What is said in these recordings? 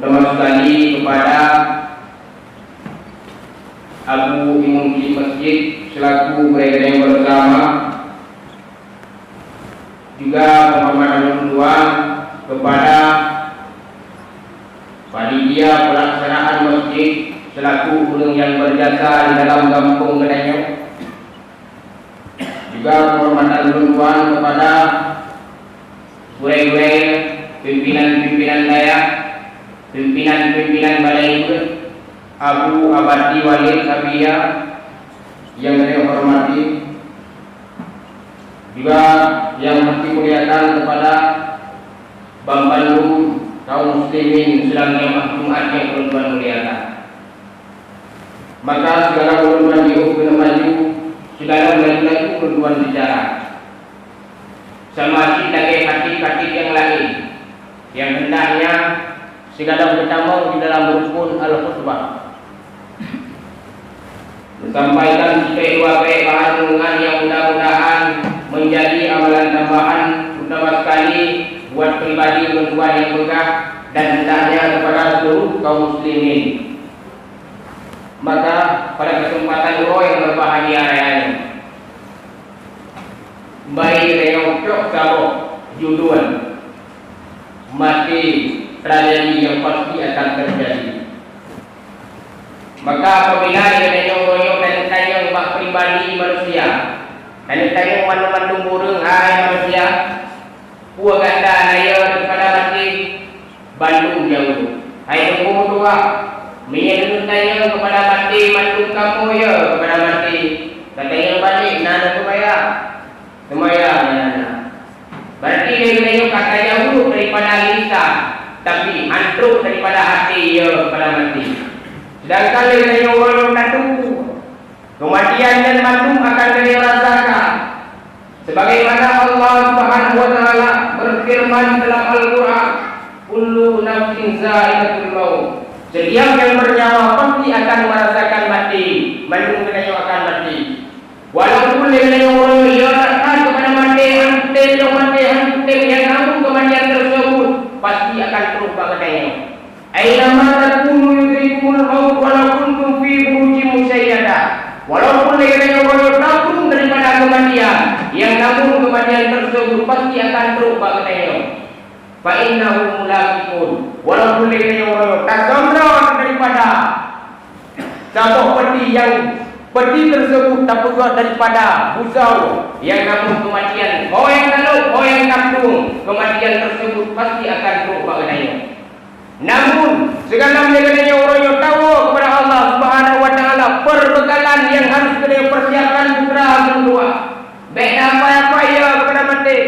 Pertama sekali kepada Abu Imam di masjid selaku mereka yang bersama, juga penghormatan kedua kepada panitia pelaksanaan masjid selaku orang yang berjasa di dalam kampung Kedanyo, juga penghormatan kedua kepada guru-guru, pimpinan-pimpinan dayak, pimpinan-pimpinan balai ikut, Abu Abadi Walid Sabia yang saya hormati, juga yang mesti muliakan kepada Bang Bandung kaum muslimin sedang jamaah Jumat yang bertujuan muliakan. Maka segala bertujuan diuk kena maju, segala melayu bertujuan bicara. Sama sebagai hati-hati yang lain yang hendaknya segala bertambah di dalam rukun al-khutbah. Sampaikan dua bahan renungan yang mudah-mudahan menjadi amalan tambahan utama sekali buat pribadi perempuan yang megah dan hendaknya kepada seluruh kaum muslimin. Maka pada kesempatan roh yang berbahagia raya ini, baik dengan cok sabok judul mati tragedi yang pasti akan terjadi. Maka apabila dengan royok dan tayang bak pribadi manusia dan tayang mandu-mandu burung hai manusia puak ganda naya kepada mati Bandung jauh hai tunggu tua menyedut tayang kepada mati mandu kamu ya kepada mati katanya balik nana semaya nana berarti dia kata jauh daripada lisan tapi antruk daripada hati ya kepada mati. Sedangkan dia orang yang tunggu kematian dan matum akan dia rasakan. Sebagaimana Allah Subhanahu wa taala berfirman dalam Al-Qur'an, "Kullu nafsin za'iqatul maut." Setiap yang bernyawa pasti akan merasakan mati, matum dia akan mati. Walaupun dia orang yang datang kepada mati, hantar yang namun kematian tersebut pasti akan terus berkatanya. Aina takunu yudrikumul maut walau kuntum fi burujin musyayyada. Walaupun mereka orang takut daripada kematian, yang namun kematian tersebut pasti akan terubah katanya. Fa innahu mulaqiqun. Walaupun mereka orang takut daripada sabuk peti tersebut tak juga daripada busau, yang namun kematian yang takut kematian tersebut pasti akan terubah katanya. Namun segala mereka orang yang tahu kepada Allah Subhanahu wa taala perbekalan yang harus kita persiapkan putra kedua. Baik apa ya kepada mati.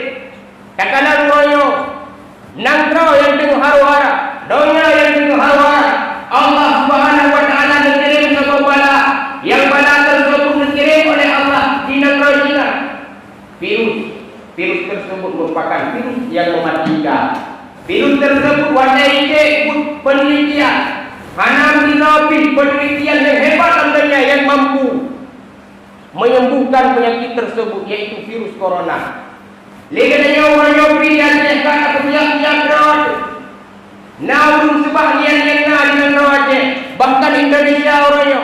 Takkanlah royo nangkro yang tengah haru-hara, donya yang tengah haru-hara. Allah Subhanahu wa taala mengirim sebuah bala yang bala tersebut dikirim oleh Allah di negeri Cina. Virus tersebut merupakan virus yang mematikan. Virus tersebut wadai penelitian hanam dinopis penelitian yang hebat tentunya yang mampu menyembuhkan penyakit tersebut, yaitu virus corona. Legadanya orang yang pilihan karena penyakit roh namun sebahagian yang dengan roh bahkan Indonesia orangnya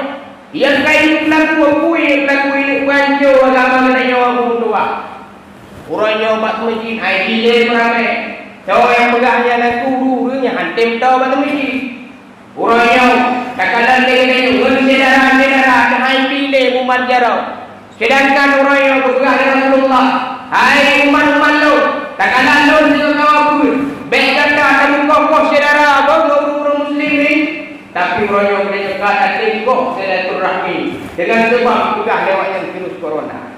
yang kain pelaku ini banjo agama katanya orang tua orangnya umat masjid IDJ beramai. Tahu yang megahnya dan tuduhnya hantem tahu batu mesti. Orang yang takkan dia saudara hai pilih umat jarau. Sedangkan orang yang berpegang dengan Rasulullah, hai umat lo, takkan lo juga kau baik kata kamu kokoh saudara orang muslim ni, tapi orang yang berdekat hati kok silaturahmi dengan sebab pegang lewat virus corona.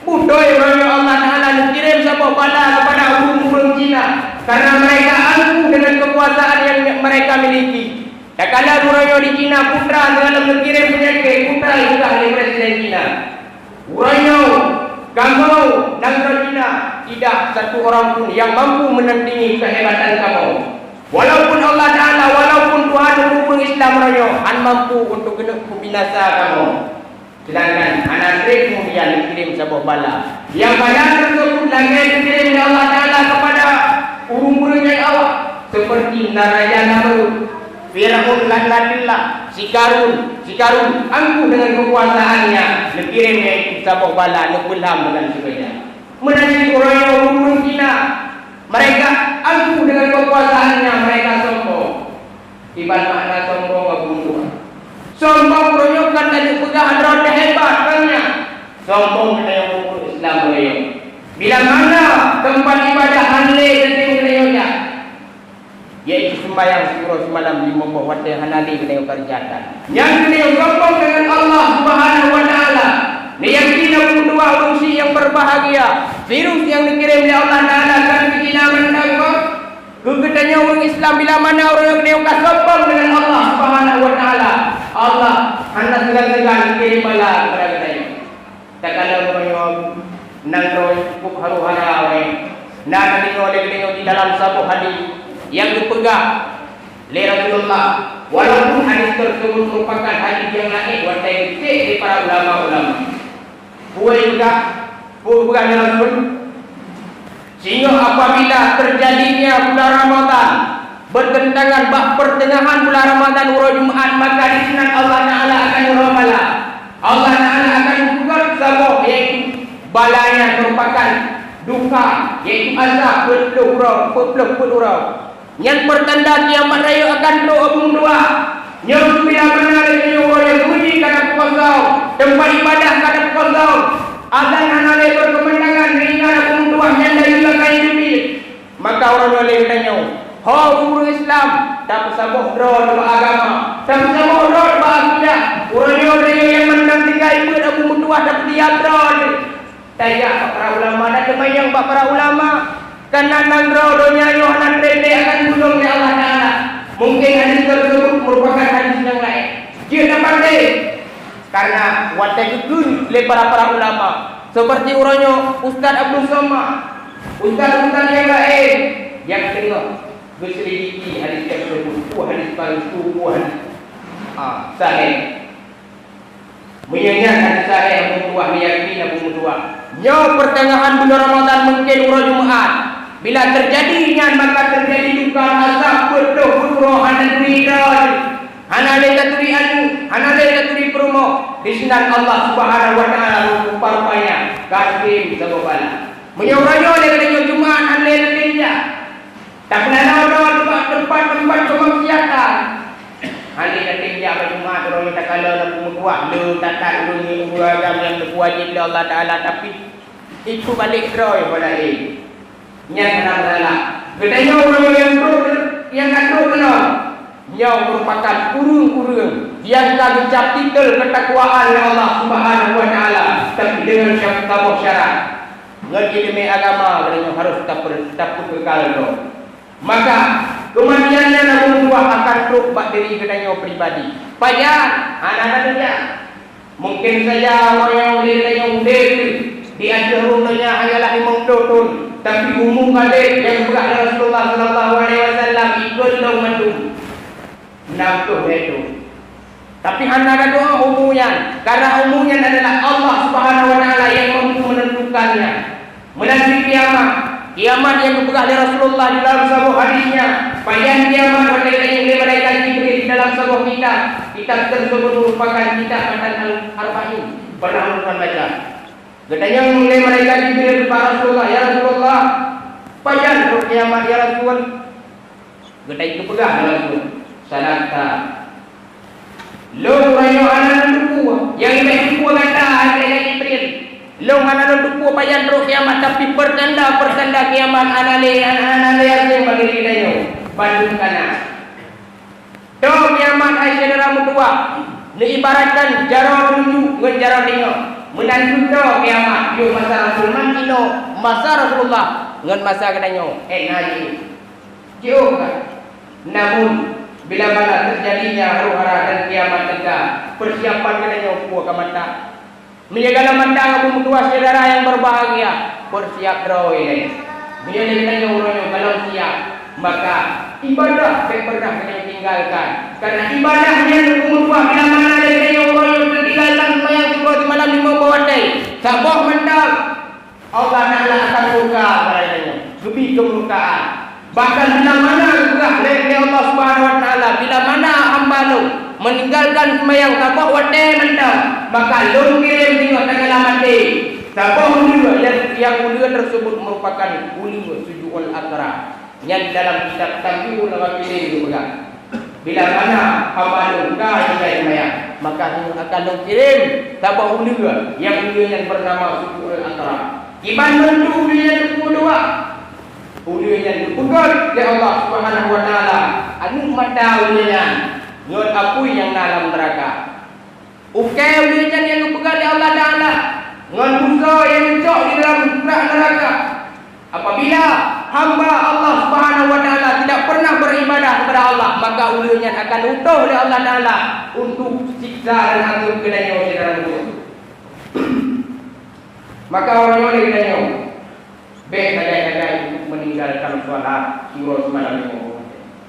Budoy orang yang Allah Taala kirim sebuah bala kepada orang Cina karena mereka angkuh dengan kekuasaan yang mereka miliki. Tak kala orang yang di Cina putra dalam mengirim penyakit putra juga oleh Presiden Cina. Orang yang kamu negara Cina tidak satu orang pun yang mampu menandingi kehebatan kamu. Walaupun Allah Taala, walaupun Tuhan hukum Islam orang mampu untuk membinasa kamu. Sedangkan anak trik kemudian dikirim sebuah bala. Yang bala tersebut lagi dikirim oleh Allah Taala kepada urung-urung yang awak seperti Narayana baru. Fir'aun laknatullah, si Karun angkuh dengan kekuasaannya, dikirimnya itu sabuk bala, nebelam dengan sebagainya. Menjadi orang yang berburung Cina, mereka angkuh dengan kekuasaannya, mereka sombong. Ibarat makna sombong berbunuh. Sombong beronyokan dan pegang roda hebat banyak. Sombong kita yang berbunuh Islam beliau. Bila mana tempat ibadah hanle dan tengok-tengoknya, yaitu sembahyang surau semalam di membuat yang hanali kita kerjakan. Yang kedua sombong dengan Allah Subhanahu Wa Taala. Meyakini dua fungsi yang berbahagia. Virus yang dikirim oleh Allah Taala kan kita mendapat. Kegetanya orang Islam bila mana orang yang sombong dengan Allah Subhanahu Wa Taala. Allah hendak segala-segala kirim bala kepada kita. Tak kalau orang nangro cukup haru-hara nak tengok di dalam satu hadis yang dipegang oleh Rasulullah, walaupun hadis tersebut merupakan hadis yang lain watai dari para ulama-ulama. Bukan Rasul. Sehingga apabila terjadinya bulan Ramadan bertentangan pertengahan bulan Ramadan urut Jumaat, maka di sana Allah Taala akan merahmala. Allah Taala akan buka sabuk yaitu balanya merupakan duka yaitu azab berpuluh-puluh. Yang pertanda kiamat raya akan terhubung dua. Yang bila mana ada orang bunyi kata kosong, tempat ibadah kata kosong, azan hanale berkemenangan ringan hubung dua yang dari belakang hidup. Maka orang boleh tanya, "Ho guru Islam, tak sabuk drone agama, tak sabuk drone akidah. Orang yang menantikan ibu hubung dua dapat dia drone." Tanya para ulama dan kemayang para ulama karena nanggro donya yohanan rende akan gulung oleh Allah Ta'ala. Mungkin hadis tersebut merupakan hadis yang lain. Dia dapat deh karena watak itu oleh para ulama seperti orangnya Ustaz Abdul Somad, Ustaz yang lain yang tengok berselidiki hadis tersebut. Hadis palsu, hadis sahih. Menyanyikan hadis yang membuat meyakini Abu Mutuah. Nyaw pertengahan bulan Ramadan mungkin urut Jumaat. Bila terjadinya maka terjadi duka azab berdoa hanan ridal. Hanale katuri anu, hanale katuri promo. Di sinan Allah Subhanahu Wa Taala rupa-rupanya kasim sabobala. Menyoranyo dengan Jumaat hanale tinja. Tak pernah tempat kemaksiatan. Hali nanti dia berjumpa orang kita kalau nak menguat lu tak dulu agam yang berwajib oleh Allah Taala tapi itu balik roy pada ini. Yang adalah gedenya orang yang kandung kenal. Yang merupakan kurung-kurung yang tak ucap titel ketakwaan oleh Allah Subhanahu Wa Taala tapi dengan syarat ngerti demi agama gedenya harus tak kekal tu. Maka kematiannya namun buah akan teruk bak diri kedanya pribadi. Payah anak-anak dia. Mungkin saja orang yang lidahnya udah di ajarunnya hanyalah 5 tahun. Tapi umum kali yang berkata Rasulullah Sallallahu Alaihi Wasallam ikut dong mendung. 6 tahun itu. Tapi anak doa umumnya. Karena umumnya adalah Allah Subhanahu Wa Taala yang mampu menentukannya. Melalui kiamat. Kiamat yang dipegang oleh Rasulullah di dalam sebuah hadisnya. Panjang kiamat pada yang mereka diberi di dalam sebuah kitab tersebut merupakan kitab Al-Arba'in. Pernah menemukan baca. Katanya mulai mereka diberi kepada Rasulullah, ya Rasulullah, panjang kiamat ya Rasul. Kata itu pegang Rasul. Salata. Lo rayo anak duku yang ini duku kata ada yang Jibril. Long anak duku payan roh kiamat tapi pertanda kiamat anale yang bagi kita bandung kana. Do kiamat ai saudara mutua. Diibaratkan jarang menuju ngan jarang tengok. Menantu do kiamat yo masa Rasul mantino masa Rasulullah ngan masa katanya naji. Jauh kan. Namun bila mana terjadinya huru-hara dan kiamat tegak, persiapan katanya puak kamata. Menjaga mandang Abu Mutua saudara yang berbahagia, bersiap roh ini. Menjadi orang kalau siap, maka ibadah yang pernah kita tinggalkan. Karena ibadahnya Abu Mutua bila mana ada orang yang tertinggalkan sembahyang surau di malam 5 bawatai. Sabah mandang Allah Taala akan buka padanya. Lebih kemukaan. Bahkan bila mana juga oleh Allah Subhanahu wa taala, bila mana hamba lu meninggalkan sembahyang tabah wate mentah, maka lu kirim tengok tanggal mati. Tabah ulia yang ulia tersebut merupakan ulia sujud al-akhirah. Yang dalam kitab Tamyiul Ghafilin juga. Bila mana hamba lu kah sembahyang, maka akan lu kirim tabah ulia yang bernama sujud al-akhirah. Iman mentu ulia yang kedua. Ulia yang dipegang oleh Allah Subhanahu wa taala. Anu mata ulia nyon apui yang dalam neraka. Ukai ulia yang dipegang oleh Allah taala. Nyon busa yang dicok di dalam neraka. Apabila hamba Allah Subhanahu wa taala tidak pernah beribadah kepada Allah, maka ulianya akan utuh oleh Allah taala untuk siksa dan azab kedanya oleh dalam kubur. Maka orang yang kedanya baik untuk meninggalkan sholat surah semalam ini.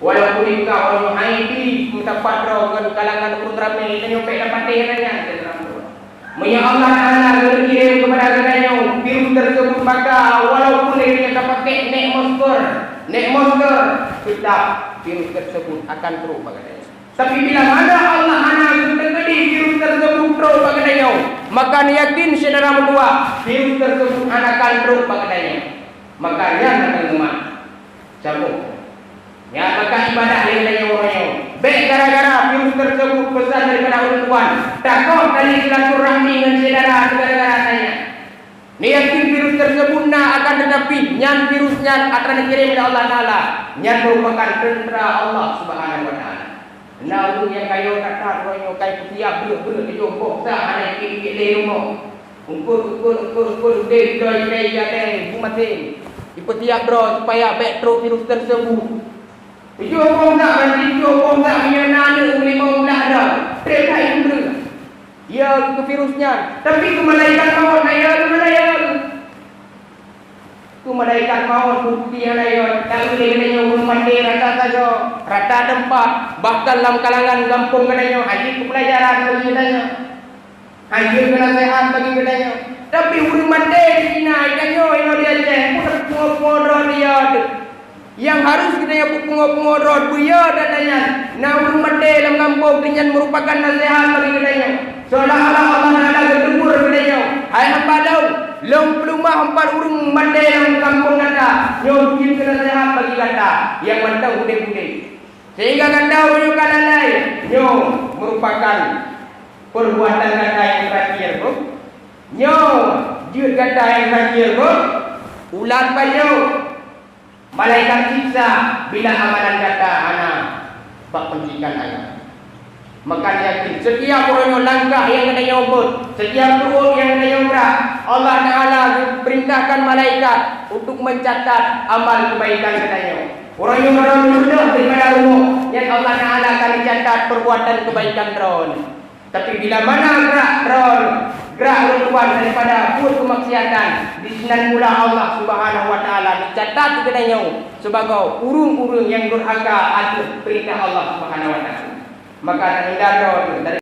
Walaupun kita orang haidi mendapat rogan kalangan putra ini dan nyampe dapat dengannya. Menyia Allah Taala berkirim kepada kedanya virus tersebut, maka walaupun dia dapat nek monster tetap virus tersebut akan terus bagadanya. Tapi bila mana Allah anak terjadi virus tersebut terus bagadanya, maka yakin saudara berdua virus tersebut akan terus bagadanya. Maka yang akan lemah cabut. Ya, maka ibadah yang lain orang. Baik gara-gara virus tersebut pesan daripada orang tuan, takut dari silaturahmi dengan saudara saya. Yakin virus tersebut akan tetapi nyan virusnya akan dikirim oleh Allah Taala. Nyan merupakan tentera Allah Subhanahu wa taala. Nah, yang kayo kata royo kayo tiap beul yo boksa ana kiki le rumah. Ukur deh doi ya bumatin. Ipetiak bro supaya betro virus tersebut. Yo kong tak punya nana lima belas dah. Terka indra. Ya ke virusnya. Tapi kemalaikat maut ayat ku malaikat maut bukti ayat. Tak boleh kena mandi rata saja. Rata tempat. Bahkan dalam kalangan kampung kena haji pelajaran bagi katanya. Haji kena sehat bagi katanya. Tapi urang mandi di Cina katanya dia cek pun dia. Yang harus kita pungo rod buya katanya. Nah urang mandi dalam kampung dengan merupakan nasihat bagi katanya. Seolah-olah Allah Taala bertempur katanya. Hai hamba daun, long pelumah empat urang mandi dalam kampung kata. Nyo bikin nasihat bagi kata yang mantau bude-bude. Sehingga kata urang kalalai nyo merupakan perbuatan kata yang terakhir, bro. Nyo jud kata yang terakhir, bro. Ulat banyo malaikat siksa bila amalan kata anak bak pendidikan anak. Maka yakin setiap orang langkah yang kena nyobot, setiap turun yang kena nyobrak, Allah Taala perintahkan malaikat untuk mencatat amal kebaikan katanya. Orang yang mudah daripada rumah, yang Allah Taala akan mencatat perbuatan kebaikan drone. Tapi bila mana gerak drone, gerak rukuan daripada buat kemaksiatan, di sana mula Allah Subhanahu wa taala mencatat katanya sebagai urung-urung yang durhaka atas perintah Allah Subhanahu wa taala. Maka hindar dari